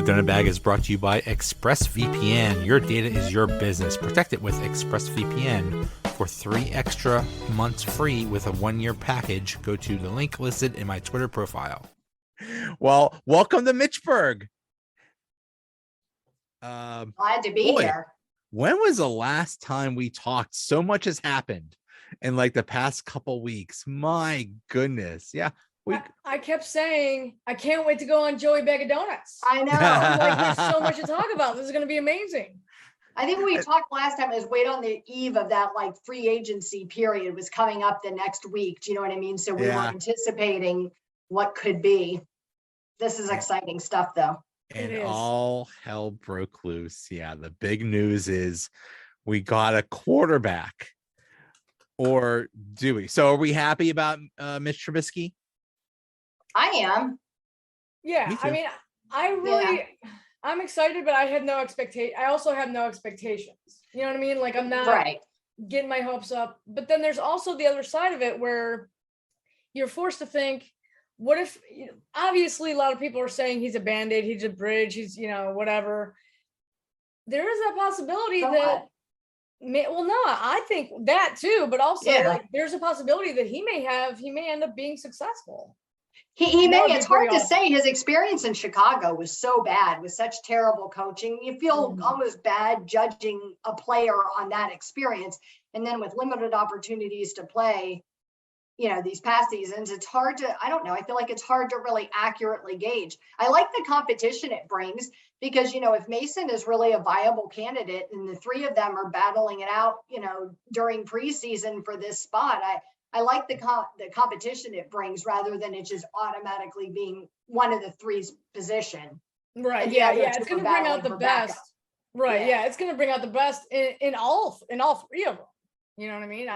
The Donut Bag is brought to you by ExpressVPN. Your data is your business. Protect it with ExpressVPN. For 3 extra months free with a 1-year package, go to the link listed in my Twitter profile. Well, welcome to Mitchburg. Glad to be here. When was the last time we talked? So much has happened in like the past couple weeks. My goodness. Yeah. I kept saying, I can't wait to go on Joey Bag of Donuts. I know. Like, there's so much to talk about. This is going to be amazing. I think we talked last time is wait on the eve of that like free agency period was coming up the next week. Do you know what I mean? So we were anticipating what could be. This is exciting stuff though. And all hell broke loose. Yeah. The big news is we got a quarterback. Or do we? So are we happy about Mitch Trubisky? I am. Yeah. I mean, I'm excited, but I had no expectation. I also have no expectations. You know what I mean? Like I'm not getting my hopes up, but then there's also the other side of it where you're forced to think, what if, obviously a lot of people are saying he's a Band-Aid, he's a bridge, he's, whatever. There is that possibility that, I think that too, but also like there's a possibility that he may end up being successful. He may, it's hard to say. His experience in Chicago was so bad with such terrible coaching. You feel almost bad judging a player on that experience. And then with limited opportunities to play, these past seasons, it's hard to, I don't know. I feel like it's hard to really accurately gauge. I like the competition it brings because, if Mason is really a viable candidate and the 3 of them are battling it out, during preseason for this spot, I like the competition it brings rather than it just automatically being one of the 3's position. Right. Yeah. It's going to bring out the best. Right. Yeah. It's going to bring out the best in all 3 of them. You know what I mean?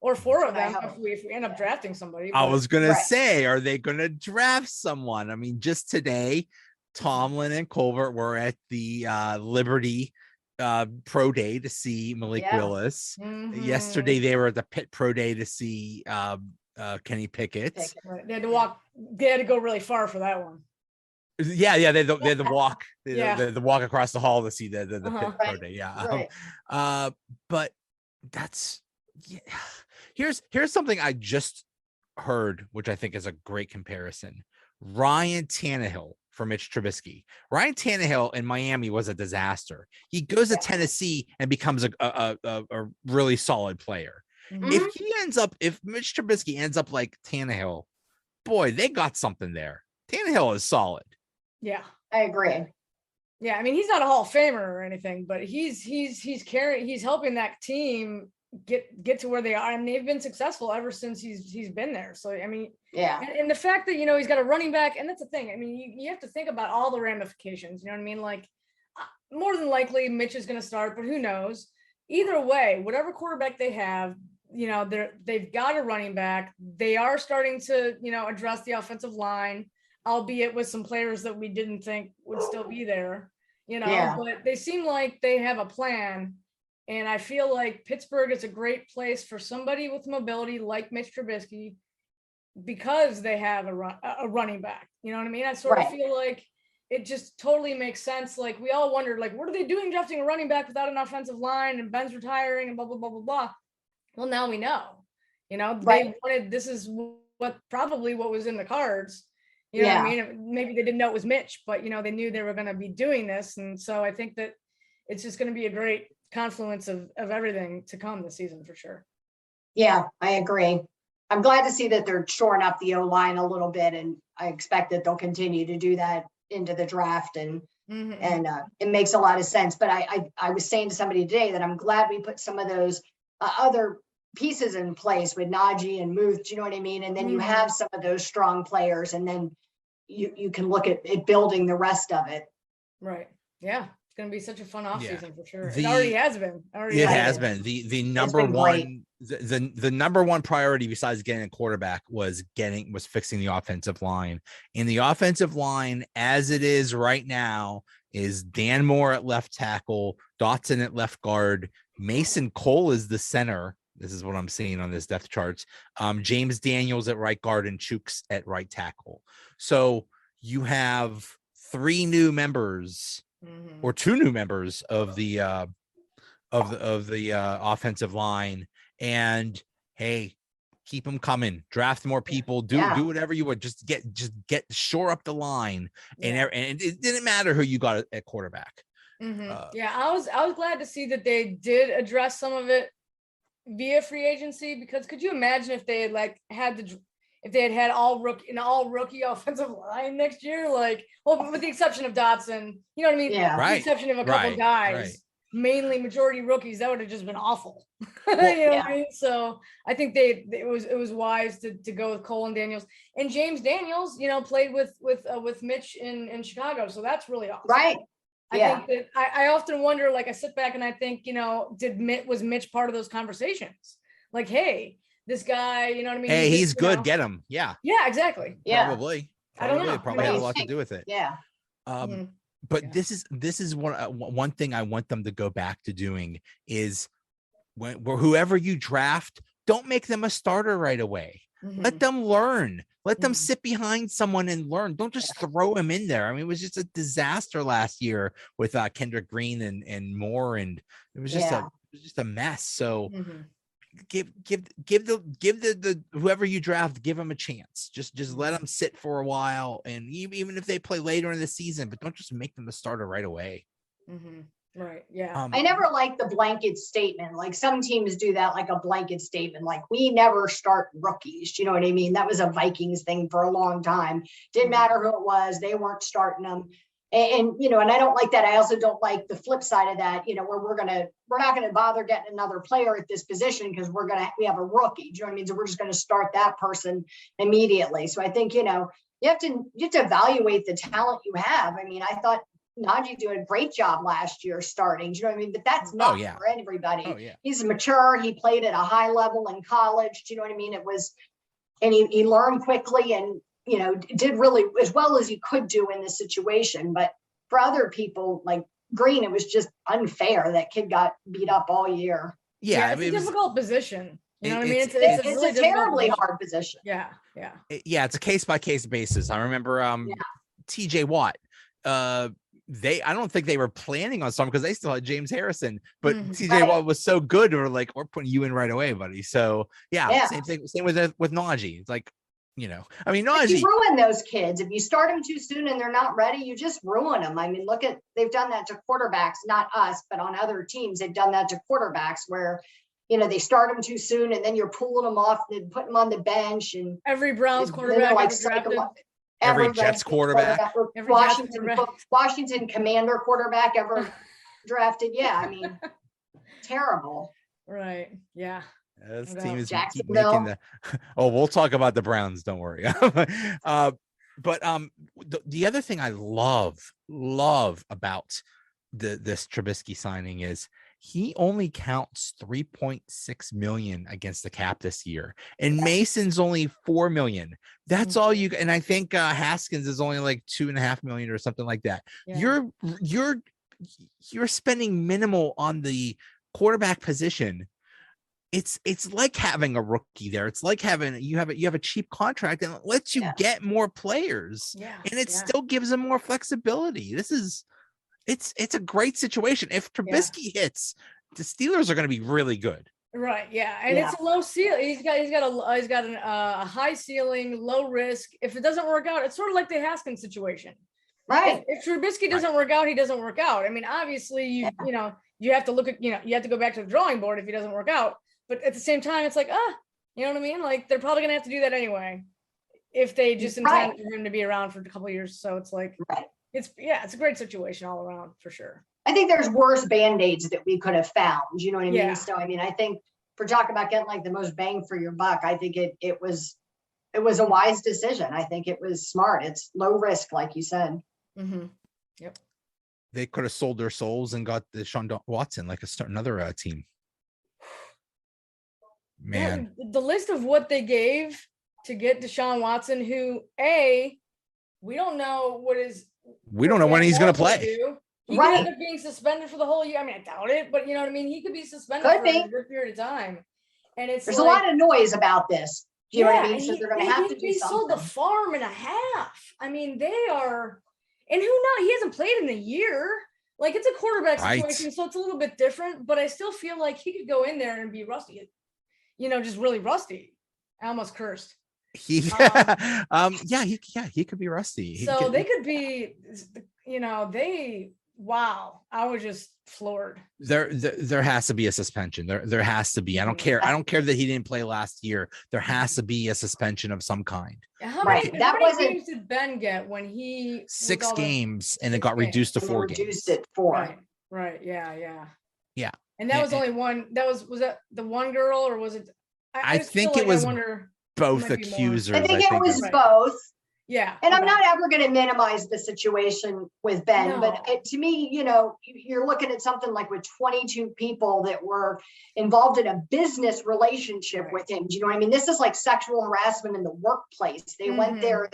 Or 4 of them if we end up drafting somebody. I was going to say, are they going to draft someone? I mean, just today, Tomlin and Colbert were at the Liberty pro day to see Malik Willis. Yesterday they were at the Pitt pro day to see Kenny Pickett. Right. They had to go really far for that one. They had to walk the walk across the hall to see the Pitt pro day. But that's here's something I just heard, which I think is a great comparison. Ryan Tannehill for Mitch Trubisky. Ryan Tannehill in Miami was a disaster. He goes to Tennessee and becomes a really solid player. If Mitch Trubisky ends up like Tannehill, boy, they got something there. Tannehill is solid. Yeah, I agree. Yeah, I mean, he's not a Hall of Famer or anything, but he's helping that team get to where they are, and they've been successful ever since he's been there. So I mean, and the fact that he's got a running back, and that's the thing. I mean, you have to think about all the ramifications. You know what I mean? Like, more than likely, Mitch is going to start, but who knows? Either way, whatever quarterback they have, they've got a running back. They are starting to address the offensive line, albeit with some players that we didn't think would still be there. But they seem like they have a plan. And I feel like Pittsburgh is a great place for somebody with mobility like Mitch Trubisky because they have a running back. You know what I mean? I sort of feel like it just totally makes sense. Like we all wondered, like, what are they doing drafting a running back without an offensive line and Ben's retiring and blah, blah, blah, blah, blah. Well, now we know, they wanted, this is what was in the cards. You know what I mean? Maybe they didn't know it was Mitch, but they knew they were going to be doing this. And so I think that it's just going to be a great confluence of everything to come this season for sure. Yeah, I agree. I'm glad to see that they're shoring up the O-line a little bit, and I expect that they'll continue to do that into the draft, and it makes a lot of sense. But I was saying to somebody today that I'm glad we put some of those other pieces in place with Najee and Muth, do you know what I mean? And then you have some of those strong players, and then you can look at building the rest of it. Right. Yeah. It's going to be such a fun offseason for sure. It already has been. It has been. The number one, the number one priority besides getting a quarterback was fixing the offensive line. And the offensive line, as it is right now, is Dan Moore at left tackle, Dotson at left guard, Mason Cole is the center. This is what I'm seeing on this depth charts. James Daniels at right guard and Chooks at right tackle. So you have 3 new members or 2 new members of the offensive line, and hey, keep them coming, draft more people, do whatever you would, just get shore up the line. And it didn't matter who you got at quarterback. I was glad to see that they did address some of it via free agency, because could you imagine if they had had all rookie offensive line next year, with the exception of Dotson, you know what I mean? Yeah. With the exception of a couple guys, mainly majority rookies, that would have just been awful. You know what I mean? So I think it was wise to go with Cole and Daniels, and James Daniels, played with Mitch in Chicago. So that's really awesome. Right. I think that I often wonder, I sit back and I think, was Mitch part of those conversations? Hey, this guy, you know what I mean? Hey, he's good. Get him. Yeah. Yeah, exactly. Probably. I don't know. Probably had a lot to do with it. Yeah. But this is one thing I want them to go back to doing is whoever you draft, don't make them a starter right away. Let them learn. Let them sit behind someone and learn. Don't just throw him in there. I mean, it was just a disaster last year with Kendrick Green and Moore, and it was just a mess. So give the whoever you draft, give them a chance. Just let them sit for a while, and even if they play later in the season, but don't just make them the starter right away. Right. Yeah. I never liked the blanket statement. Some teams do that, a blanket statement, we never start rookies. You know what I mean? That was a Vikings thing for a long time. Didn't matter who it was. They weren't starting them. And I don't like that. I also don't like the flip side of that, where we're not going to bother getting another player at this position because we have a rookie. Do you know what I mean? So we're just going to start that person immediately. So I think, you have to evaluate the talent you have. I mean, I thought Najee did a great job last year starting. Do you know what I mean? But that's not for everybody. He's mature. He played at a high level in college. Do you know what I mean? And he learned quickly and, did really as well as he could do in this situation. But for other people like Green, it was just unfair. That kid got beat up all year. Yeah, it's a difficult position. You know what I mean? It's really a terribly hard position. Yeah. It's a case by case basis. I remember TJ Watt. I don't think they were planning on something because they still had James Harrison, but TJ Watt was so good. We're putting you in right away, buddy. So same thing. Same with Najee. It's Najee. You ruin those kids. If you start them too soon and they're not ready, you just ruin them. I mean, they've done that to quarterbacks, not us, but on other teams, they've done that to quarterbacks where, they start them too soon and then you're pulling them off and putting them on the bench. And every Browns quarterback every Jets quarterback, Washington Commander quarterback ever drafted. Yeah, I mean, terrible. Right. Yeah. This team is keep making we'll talk about the Browns. Don't worry. But the other thing I love about this Trubisky signing is he only counts $3.6 million against the cap this year, and Mason's only $4 million. That's all you. And I think Haskins is only like $2.5 million or something like that. Yeah. You're spending minimal on the quarterback position. It's like having a rookie there. It's like you have a cheap contract and it lets you get more players. Yeah, and it still gives them more flexibility. It's a great situation. If Trubisky hits, the Steelers are going to be really good. Right. Yeah. And it's a low ceiling. He's got a high ceiling, low risk. If it doesn't work out, it's sort of like the Haskins situation. Right. If Trubisky doesn't work out, he doesn't work out. I mean, obviously you have to look at, you have to go back to the drawing board if he doesn't work out. But at the same time, it's like, you know what I mean? They're probably going to have to do that anyway if they just intend for him to be around for a couple of years. So it's like, it's a great situation all around for sure. I think there's worse Band-Aids that we could have found. You know what I mean? So, I mean, I think for talking about getting the most bang for your buck, I think it was a wise decision. I think it was smart. It's low risk, like you said. Mm-hmm. Yep. They could have sold their souls and got Deshaun Watson another team. Man, the list of what they gave to get Deshaun Watson, who we don't know when he's going to play. He could end up being suspended for the whole year. I mean, I doubt it, but you know what I mean? He could be suspended for a good period of time. And there's a lot of noise about this. Do you know what I mean? So they're going to have to do something. He sold the farm and a half. I mean, they are, And who knows? He hasn't played in a year. Like, it's a quarterback situation, Right. so it's a little bit different. But I still feel like he could go in there and be rusty. Just really rusty. I almost cursed. He he could be rusty. They could be, wow. I was just floored. There has to be a suspension. There has to be. I don't care that he didn't play last year. There has to be a suspension of some kind. How many games did Ben get when he 6 games and it got reduced to 4 games? Reduced it 4. Right. Yeah. And that was only one. Was that the one girl, or was it? I think it was both accusers. I think it was both. Yeah. And I'm not ever going to minimize the situation with Ben, but to me, you're looking at something like with 22 people that were involved in a business relationship with him. Do you know what I mean? This is like sexual harassment in the workplace. They went there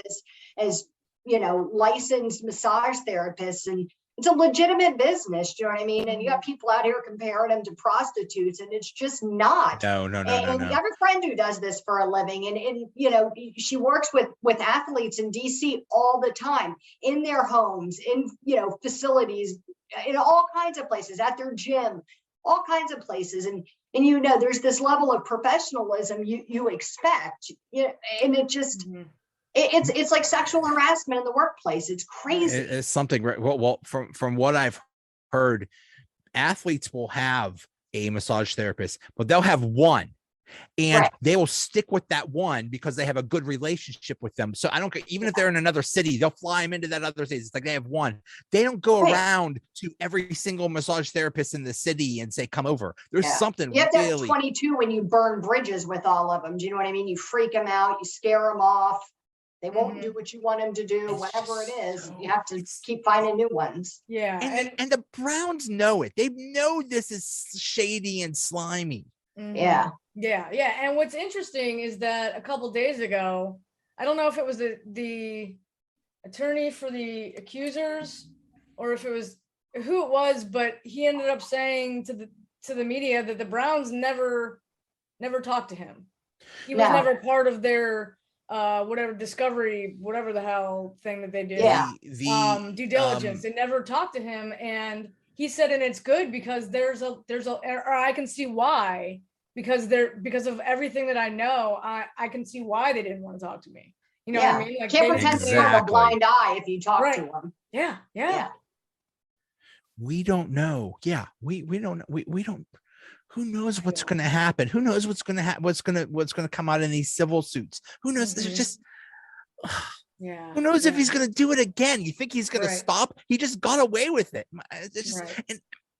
as licensed massage therapists, and it's a legitimate business. Do you know what I mean? And you got people out here comparing them to prostitutes, and it's just not. No. And I have a friend who does this for a living, and she works with athletes in DC all the time, in their homes, in facilities, in all kinds of places, at their gym, all kinds of places, and there's this level of professionalism you expect, and it just. It's like sexual harassment in the workplace. It's crazy. It's something. Well, from what I've heard, athletes will have a massage therapist, but they'll have one, and they will stick with that one because they have a good relationship with them. So I don't care, even if they're in another city, they'll fly them into that other city. It's like they have one. They don't go around to every single massage therapist in the city and say, "Come over." There's something. You have to have 22 when you burn bridges with all of them. Do you know what I mean? You freak them out. You scare them off. They won't do what you want them to do, whatever it is. You have to keep finding new ones. Yeah. And the Browns know it. They know this is shady and slimy. Yeah. And what's interesting is that a couple days ago, I don't know if it was the attorney for the accusers or if it was who it was, but he ended up saying to the media that the Browns never talked to him. He was never part of their whatever discovery, whatever the hell thing that they did. Due diligence. They never talked to him, and he said, and it's good because or I can see why, because of everything that I know, I can see why they didn't want to talk to me. You know what I mean? Like, can't pretend to have a blind eye if you talk to them. Yeah. We don't know. Yeah, we don't know. We don't. Who knows what's going to happen? Who knows what's going to happen? What's going to come out in these civil suits? Who knows? It's just, who knows if he's going to do it again? You think he's going to stop? He just got away with it. It's just,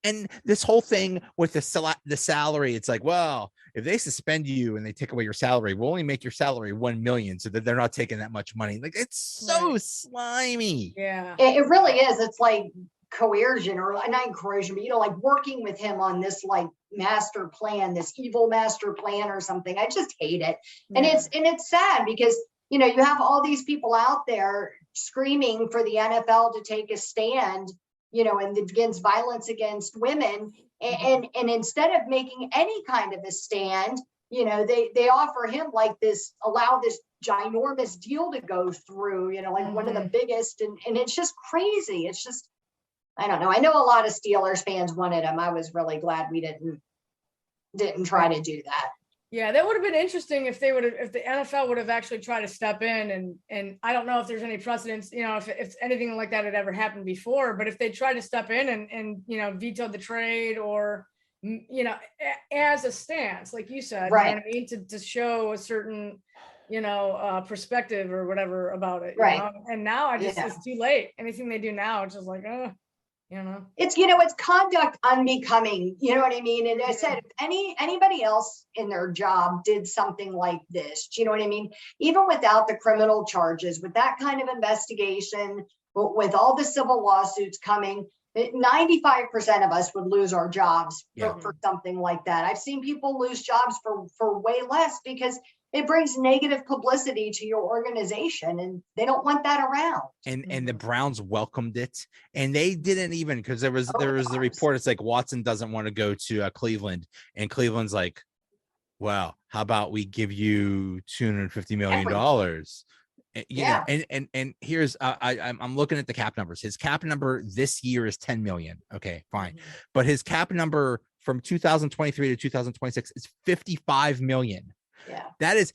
and this whole thing with the salary, it's like, well, if they suspend you and they take away your salary, we'll only make your salary 1 million, so that they're not taking that much money. Like, it's so slimy. Yeah, it really is. It's like coercion, or not coercion, but like working with him on this like master plan, this evil master plan or something. I just hate it. And it's sad because you have all these people out there screaming for the NFL to take a stand, and against violence against women, and instead of making any kind of a stand, they offer him like allow this ginormous deal to go through, like one of the biggest, and it's just crazy. It's just, I don't know. I know a lot of Steelers fans wanted him. I was really glad we didn't try to do that. Yeah, that would have been interesting if the NFL would have actually tried to step in, and I don't know if there's any precedents, if anything like that had ever happened before, but if they tried to step in and vetoed the trade, or as a stance, like you said, right? You know what I mean? To show a certain perspective or whatever about it, right? And now it's too late. Anything they do now, it's just like, it's it's conduct unbecoming, you know what I mean? And I said, if anybody else in their job did something like this, do you know what I mean? Even without the criminal charges, with that kind of investigation, with all the civil lawsuits coming, 95% of us would lose our jobs for something like that. I've seen people lose jobs for way less because it brings negative publicity to your organization, and they don't want that around. And the Browns welcomed it, and they didn't even, because there was the report. It's like Watson doesn't want to go to Cleveland, and Cleveland's like, well, how about we give you $250 million? You know, and here's I'm looking at the cap numbers. His cap number this year is 10 million. Okay, fine. But his cap number from 2023 to 2026 is 55 million. Yeah. That is,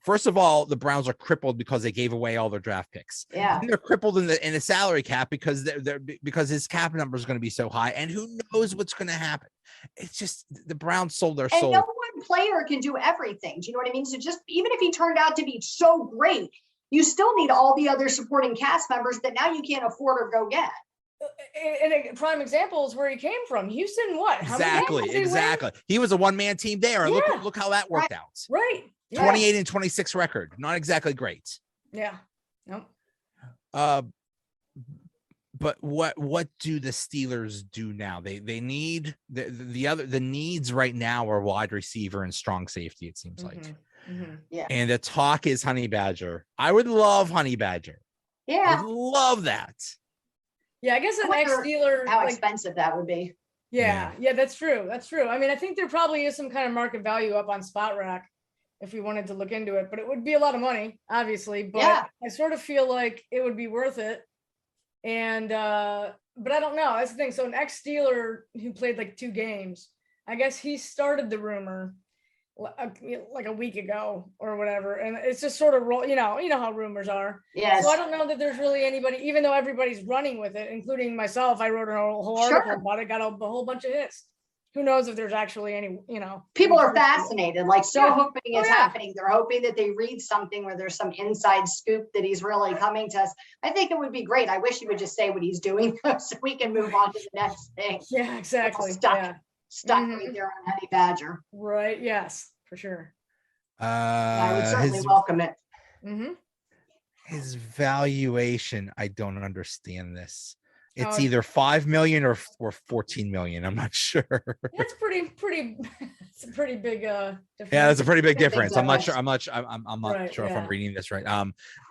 first of all, the Browns are crippled because they gave away all their draft picks. Yeah. And they're crippled in the salary cap because because his cap number is going to be so high, and who knows what's going to happen. It's just the Browns sold their soul. And no one player can do everything. Do you know what I mean? So just even if he turned out to be so great, you still need all the other supporting cast members that now you can't afford or go get. And a prime example is where he came from. Houston, what? Exactly. He was a one-man team there. Yeah. Look how that worked out. Right. Yeah. 28 and 26 record. Not exactly great. Yeah. Nope. But what do the Steelers do now? They need the needs right now are wide receiver and strong safety, it seems like. Yeah. And the talk is Honey Badger. I would love Honey Badger. Yeah. I would love that. Yeah, I guess the next Steeler, how expensive that would be. Yeah, that's true. That's true. I mean, I think there probably is some kind of market value up on Spot Rack if we wanted to look into it, but it would be a lot of money, obviously. But I sort of feel like it would be worth it. And but I don't know. That's the thing. So an ex-Steeler who played like 2 games, I guess he started the rumor like a week ago or whatever, and it's just sort of you know how rumors are. Yes. So I don't know that there's really anybody, even though everybody's running with it, including myself. I wrote a whole article about it, got a whole bunch of hits. Who knows if there's actually any, people are fascinated, like hoping it's happening. They're hoping that they read something where there's some inside scoop that he's really coming to us. I think it would be great. I wish he would just say what he's doing so we can move on to the next thing. Yeah, exactly. Stuck right there on Honey Badger. Right. Yes, for sure. I would certainly welcome it. His valuation, I don't understand this. It's either 5 million or 14 million. I'm not sure. That's pretty. It's a pretty big difference. Yeah, that's a pretty big difference. I'm not sure. I'm not sure if I'm reading this right.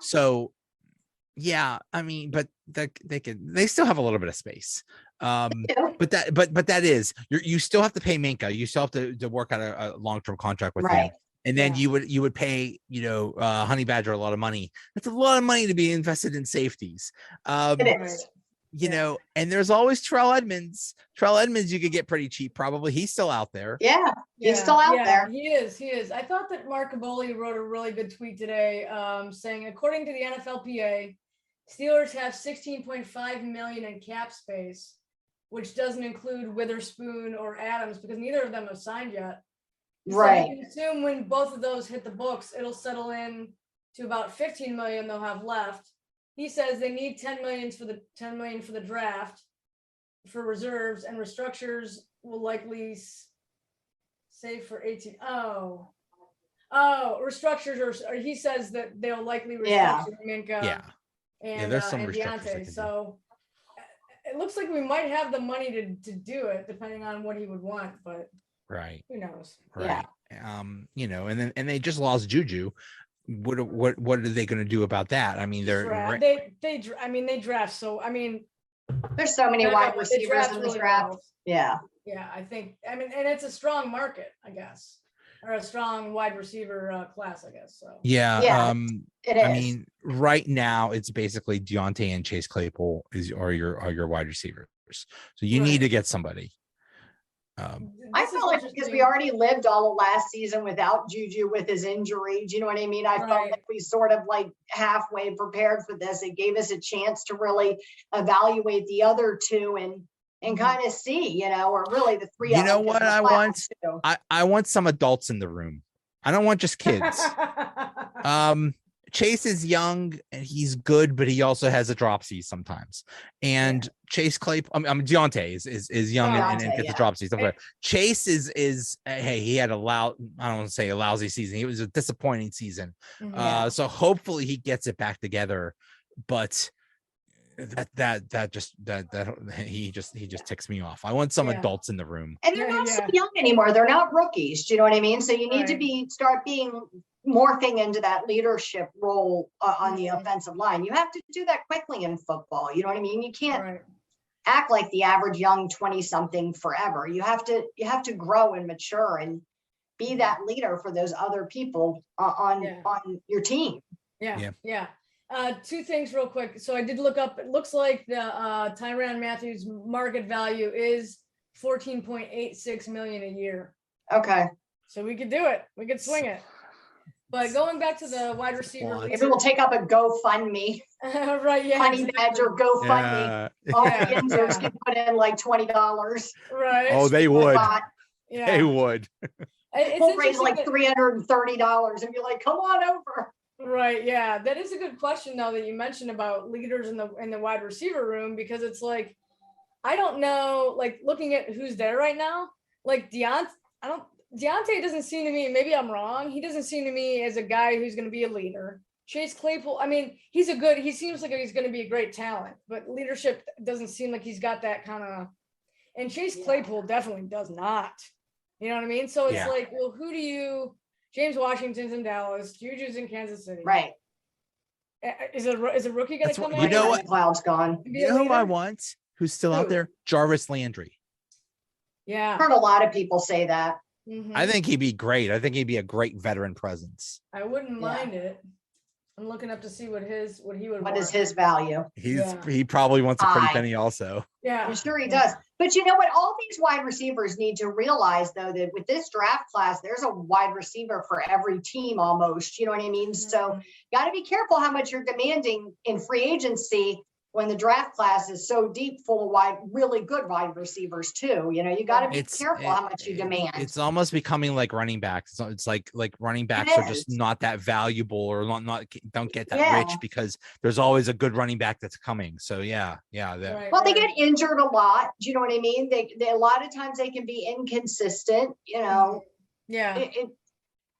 So yeah, I mean, but they still have a little bit of space. But that is you still have to pay Minka. You still have to work out a long-term contract with him. And then you would pay, Honey Badger a lot of money. That's a lot of money to be invested in safeties. It is. And there's always Terrell Edmonds. Terrell Edmonds, you could get pretty cheap. Probably he's still out there. Yeah, he's still out there. He is. I thought that Mark Caboli wrote a really good tweet today, saying, according to the NFLPA, Steelers have 16.5 million in cap space, which doesn't include Witherspoon or Adams because neither of them have signed yet. Right. So you can assume when both of those hit the books, it'll settle in to about 15 million they'll have left. He says they need 10 million for the draft for reserves, and restructures will likely save for 18. Restructures or he says that they'll likely restructure Minka. And there's some Deontay. So it looks like we might have the money to do it, depending on what he would want, but who knows? Right. And they just lost JuJu. What are they going to do about that? I mean, they draft. So I mean, there's so many wide receivers in this draft. Yeah, I think. I mean, and it's a strong market, I guess, or a strong wide receiver class, I guess. So it is. I mean, right now it's basically Deontay and Chase Claypool are your wide receivers. So you need to get somebody. I felt like because we already lived all of last season without JuJu with his injury, do you know what I mean? I felt like we sort of like halfway prepared for this. It gave us a chance to really evaluate the other two and kind of see, or really the three. You know what I want? I want some adults in the room. I don't want just kids. Chase is young and he's good, but he also has a dropsy sometimes. And Chase Claypool, Deontay is young and gets a dropsy. Chase is he had I don't want to say a lousy season. It was a disappointing season. So hopefully he gets it back together. But he just ticks me off. I want some adults in the room. And they're not so young anymore. They're not rookies. Do you know what I mean? So you need to start being morphing into that leadership role on the offensive line. You have to do that quickly in football. You know what I mean? You can't act like the average young 20-something forever. You have to grow and mature and be that leader for those other people on your team. Yeah. Two things real quick. So I did look up, it looks like the Tyrann Mathieu market value is 14.86 million a year. Okay. So we could do it. We could swing it. But going back to the wide receiver. Maybe we'll take up a GoFundMe. Right, yeah. Honey Badger GoFundMe. All the Yinzers can put in like $20. Right. Oh, they would. Yeah. They would. We'll raise like $330 and be like, come on over. Right. Yeah. That is a good question though that you mentioned about leaders in the wide receiver room, because it's like, I don't know, like looking at who's there right now, like Deontay doesn't seem to me, maybe I'm wrong. He doesn't seem to me as a guy who's going to be a leader. Chase Claypool, I mean, he seems like he's going to be a great talent, but leadership doesn't seem like he's got that kind of, and Chase Claypool definitely does not. You know what I mean? So it's like, well, James Washington's in Dallas, JuJu's in Kansas City. Right. Is a rookie going to come in? You know what? Cloud's gone. You know who I want? Who's still out there? Jarvis Landry. Yeah. I've heard a lot of people say that. Mm-hmm. I think he'd be great. I think he'd be a great veteran presence. I wouldn't mind it. I'm looking up to see what he would. What is his value? He probably wants a pretty penny also. Yeah, I'm sure he does. But you know what? All these wide receivers need to realize though that with this draft class, there's a wide receiver for every team almost. You know what I mean? Mm-hmm. So you got to be careful how much you're demanding in free agency when the draft class is so deep, full of really good wide receivers too. You know, you got to be careful how much you demand. It's almost becoming like running backs. It's like running backs are just not that valuable, or don't get that rich, because there's always a good running back that's coming. So yeah. Well, they get injured a lot. Do you know what I mean? They a lot of times they can be inconsistent. You know. Yeah.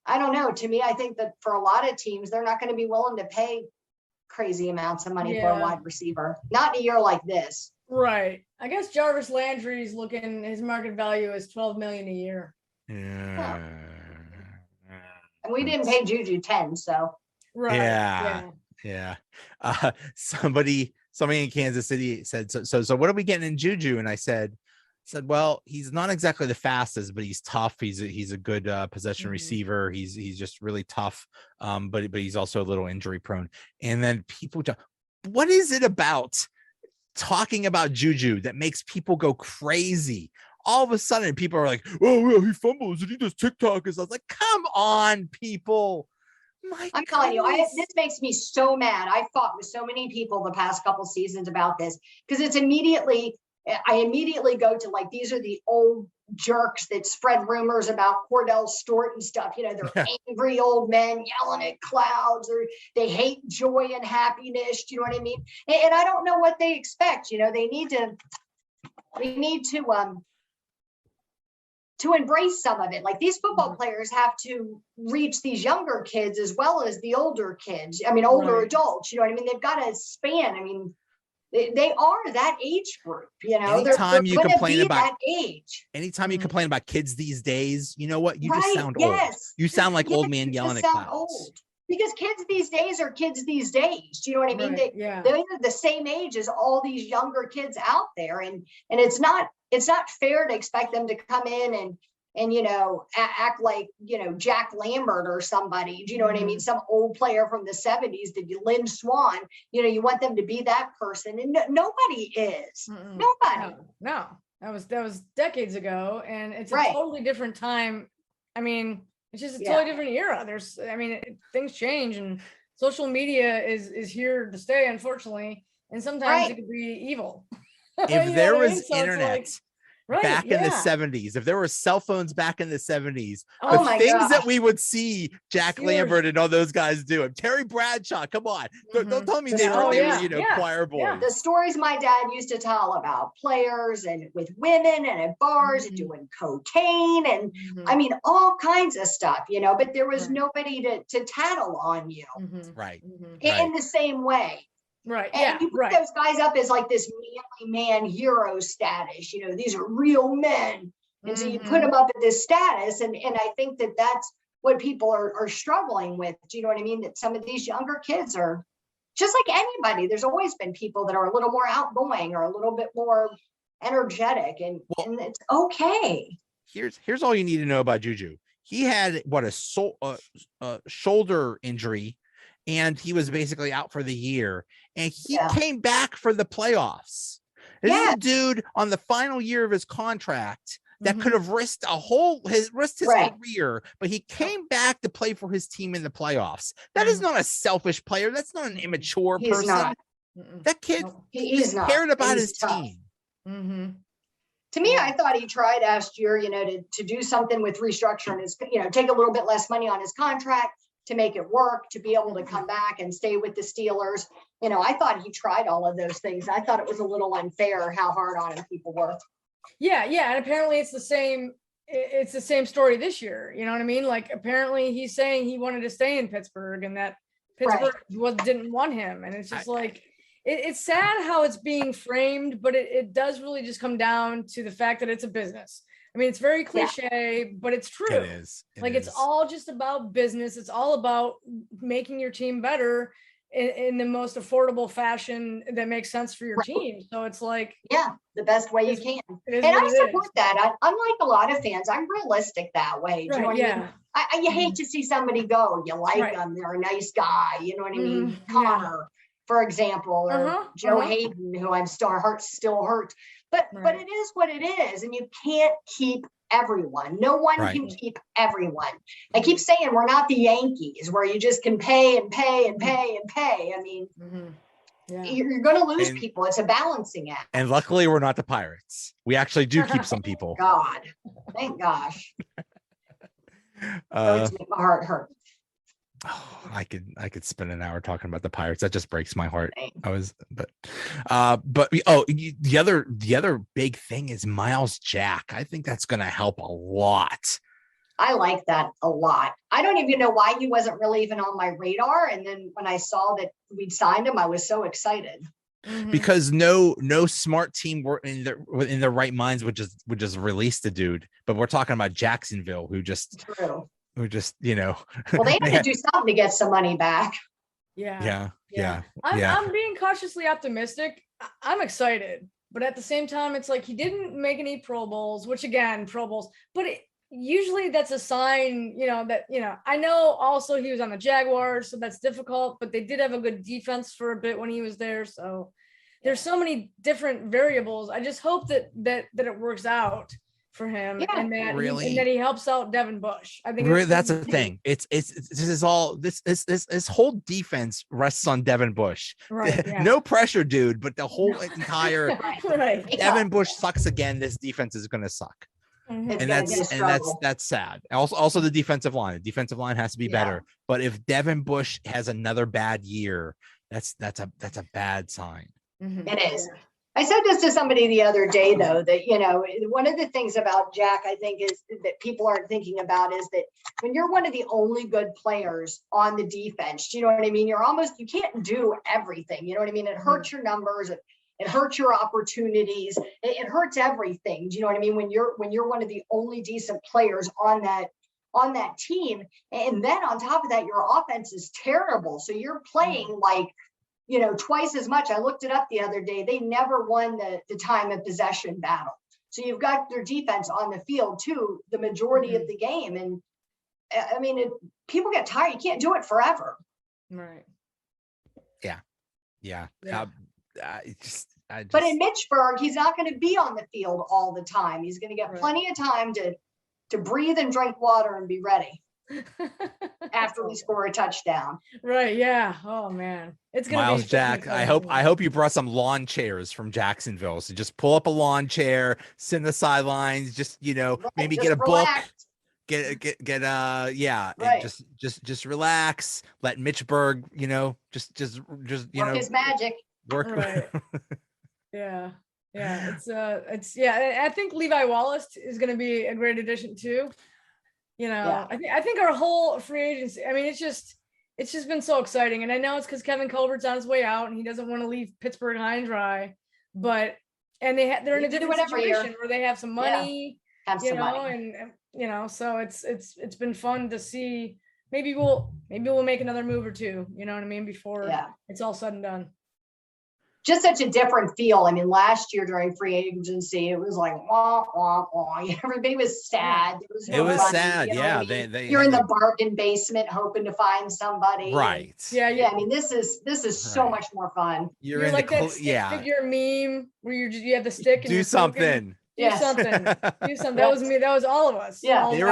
I don't know. To me, I think that for a lot of teams, they're not going to be willing to pay crazy amounts of money for a wide receiver, not in a year like this. Right. I guess Jarvis Landry's his market value is $12 million a year. Yeah. And we didn't pay JuJu 10, so. Right. Yeah. Somebody in Kansas City said, so what are we getting in JuJu? And I said, well, he's not exactly the fastest, but he's tough. He's a good possession receiver. He's just really tough. But he's also a little injury prone. And then people what is it about talking about JuJu that makes people go crazy? All of a sudden people are like, oh, well, he fumbles and he does TikTok. I was like, come on, people. I'm telling you, this makes me so mad. I fought with so many people the past couple seasons about this, because it's I immediately go to like, these are the old jerks that spread rumors about Cordell Stewart and stuff. You know, they're angry old men yelling at clouds, or they hate joy and happiness. Do you know what I mean? And I don't know what they expect. You know, they need to embrace some of it. Like, these football players have to reach these younger kids as well as the older kids. I mean, older adults, you know what I mean? They've got to span. I mean, they are that age group, you know. Anytime you complain about that age. Anytime you complain about kids these days, you know what? You just sound old. You sound like old man yelling at clouds. Old. Because kids these days are kids these days. Do you know what I mean? They're the same age as all these younger kids out there, and it's not fair to expect them to come in and you know, act like, you know, Jack Lambert or somebody. Do you know what I mean? Some old player from the 70s, Lynn Swan. You know, you want them to be that person, and nobody is. Nobody. No, that was decades ago, and it's a totally different time. I mean, it's just a totally different era. Things change, and social media is here to stay, unfortunately, and sometimes it could be evil. If there was internet back in the 70s, if there were cell phones back in the 70s, the things that we would see Jack Lambert and all those guys do, Terry Bradshaw, come on, don't tell me they were choir boys. The stories my dad used to tell about players and with women and at bars and doing cocaine and I mean, all kinds of stuff, you know, but there was nobody to tattle on you. In the same way. Right. And you put those guys up as like this manly man hero status, you know, these are real men. And so you put them up at this status. And I think that that's what people are struggling with. Do you know what I mean? That some of these younger kids are just like anybody. There's always been people that are a little more outgoing or a little bit more energetic, and it's okay. Here's all you need to know about JuJu. He had a shoulder injury. and he was basically out for the year, and he came back for the playoffs. This is a dude on the final year of his contract that could have risked his career, but he came back to play for his team in the playoffs. That is not a selfish player. That's not an immature person. Not. That kid cared about his team. To me, I thought he tried last year, to do something with restructuring his, take a little bit less money on his contract to make it work, to be able to come back and stay with the Steelers. I thought he tried all of those things. I thought it was a little unfair how hard on him people were. Yeah. And apparently it's the same story this year. You know what I mean? Like, apparently he's saying he wanted to stay in Pittsburgh and that Pittsburgh didn't want him. And it's just it's sad how it's being framed, but it does really just come down to the fact that it's a business. I mean, it's very cliche, but it's true. It is. It's all just about business. It's all about making your team better in the most affordable fashion that makes sense for your team. So it's the best way you can. And I support that. Unlike a lot of fans, I'm realistic that way. Do you know what I mean? You hate to see somebody go. You like them. They're a nice guy. You know what I mean? Connor, for example, or Joe Hayden, who I'm still hurt. But it is what it is, and you can't keep everyone. No one can keep everyone. I keep saying we're not the Yankees, where you just can pay and pay and pay and pay. I mean, you're going to lose people. It's a balancing act. And luckily, we're not the Pirates. We actually do keep some people. Thank gosh. Make my heart hurt. Oh, I could spend an hour talking about the Pirates. That just breaks my heart. The other big thing is Miles Jack. I think that's going to help a lot. I like that a lot. I don't even know why he wasn't really even on my radar. And then when I saw that we'd signed him, I was so excited. Because no smart team were in their right minds would just release the dude. But we're talking about Jacksonville, who just. True. Well, they had to do something to get some money back. Yeah. I'm being cautiously optimistic. I'm excited, but at the same time, it's like he didn't make any Pro Bowls, which again, Pro Bowls, but usually that's a sign, I know also he was on the Jaguars, so that's difficult, but they did have a good defense for a bit when he was there. So there's so many different variables. I just hope that it works out for him, and that he helps out Devin Bush. I think that's the thing. This whole defense rests on Devin Bush. No pressure, dude, but the whole entire Devin Bush sucks again. This defense is going to suck. And that's sad. Also the defensive line. The defensive line has to be better. But if Devin Bush has another bad year, that's a bad sign. It is. I said this to somebody the other day, though, that, one of the things about Jack, I think, is that people aren't thinking about is that when you're one of the only good players on the defense, you know what I mean? You can't do everything. You know what I mean? It hurts your numbers. It hurts your opportunities. It hurts everything. Do you know what I mean? When you're one of the only decent players on that team. And then on top of that, your offense is terrible. So you're playing twice as much. I looked it up the other day. They never won the time of possession battle. So you've got their defense on the field too, the majority of the game. And I mean, people get tired. You can't do it forever. Right. Yeah. But in Mitchburg, he's not going to be on the field all the time. He's going to get plenty of time to breathe and drink water and be ready. After we score a touchdown. Right. Yeah. Oh man. It's gonna Miles be Jack. I hope you brought some lawn chairs from Jacksonville. So just pull up a lawn chair, sit in the sidelines, just maybe get a book. And just relax. Let Mitch Berg, just work his magic. Work. Right. Yeah. I think Levi Wallace is going to be a great addition too. I think our whole free agency, I mean, it's just been so exciting. And I know it's because Kevin Colbert's on his way out and he doesn't want to leave Pittsburgh high and dry, they're in a different situation where they have some money, and so it's been fun to see. Maybe we'll make another move or two, you know what I mean? Before it's all said and done. just such a different feel. I mean, last year during free agency, it was like, wah, wah, wah. Everybody was sad. It was sad. Yeah. You're in the bargain basement hoping to find somebody. Right. Yeah. I mean, this is so much more fun. You're in like that stick figure meme where you have the stick and do something. Do something. That was me. That was all of us. Yeah. They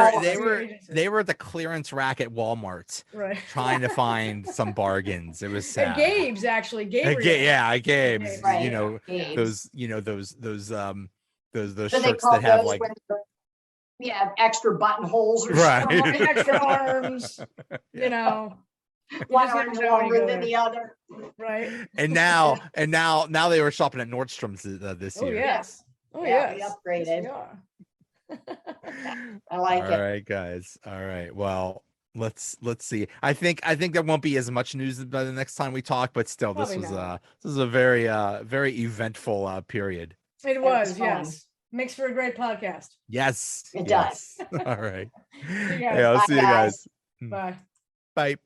were at the clearance rack at Walmart, right, trying to find some bargains. It was sad. At Gabe's actually. Gabe's. Right. Those shirts that have like extra buttonholes or something. Extra arms. One arm longer than the other. Right. And now they were shopping at Nordstrom's this year. Yes. Oh yeah, we upgraded. Yes, I like it. All right, guys. All right. Well, let's see. I think there won't be as much news by the next time we talk, but still, this was a very eventful period. It was, yes. Makes for a great podcast. Yes, it does. All right. I'll see you guys. Bye. Bye.